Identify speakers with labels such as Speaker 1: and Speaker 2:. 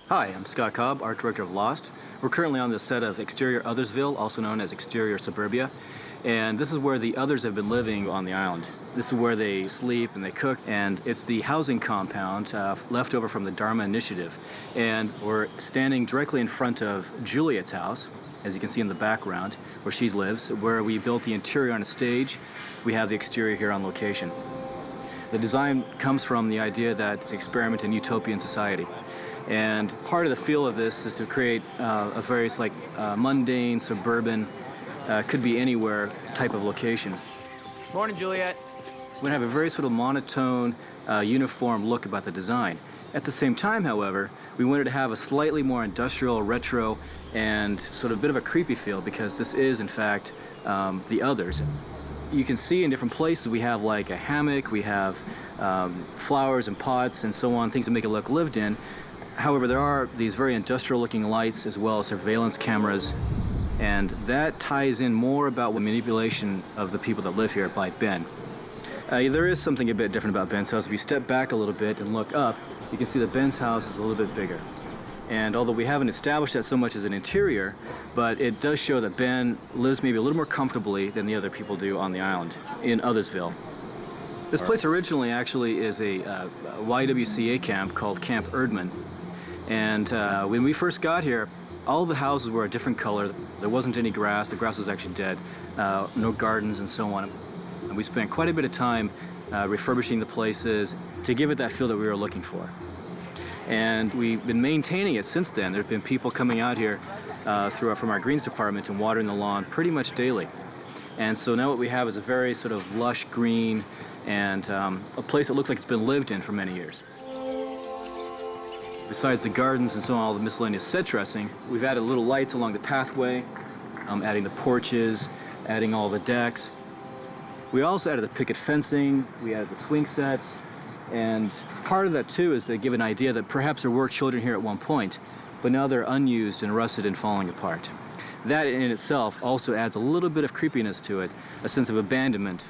Speaker 1: Hi, I'm Scott Cobb, art director of Lost. We're currently on the set of exterior Othersville, also known as exterior suburbia, and this is where the others have been living on the island. This is where they sleep and they cook, and it's the housing compound left over from the Dharma Initiative. And we're standing directly in front of Juliet's house, as you can see in the background, where she lives, where we built the interior on a stage. We have the exterior here on location. The design comes from the idea that it's an experiment in utopian society. And part of the feel of this is to create a very mundane, suburban, could be anywhere type of location.
Speaker 2: Morning, Juliet.
Speaker 1: We're going to have a very sort of monotone, uniform look about the design. At the same time, however, we wanted to have a slightly more industrial, retro, and sort of a bit of a creepy feel because this is, in fact, the others. You can see in different places we have like a hammock, we have flowers and pots and so on, things that make it look lived in. However, there are these very industrial-looking lights as well as surveillance cameras, and that ties in more about the manipulation of the people that live here by Ben. There is something a bit different about Ben's house. If you step back a little bit and look up, you can see that Ben's house is a little bit bigger. And although we haven't established that so much as an interior, but it does show that Ben lives maybe a little more comfortably than the other people do on the island in Othersville. This place originally actually is a YWCA camp called Camp Erdman. And when we first got here, all the houses were a different color. There wasn't any grass. The grass was actually dead. No gardens and so on. And we spent quite a bit of time refurbishing the places to give it that feel that we were looking for. And we've been maintaining it since then. There have been people coming out here from our greens department and watering the lawn pretty much daily. And so now what we have is a very sort of lush green and a place that looks like it's been lived in for many years. Besides the gardens and so on, all the miscellaneous set dressing, we've added little lights along the pathway, adding the porches, adding all the decks. We also added the picket fencing, we added the swing sets, and part of that too is to give an idea that perhaps there were children here at one point, but now they're unused and rusted and falling apart. That in itself also adds a little bit of creepiness to it, a sense of abandonment.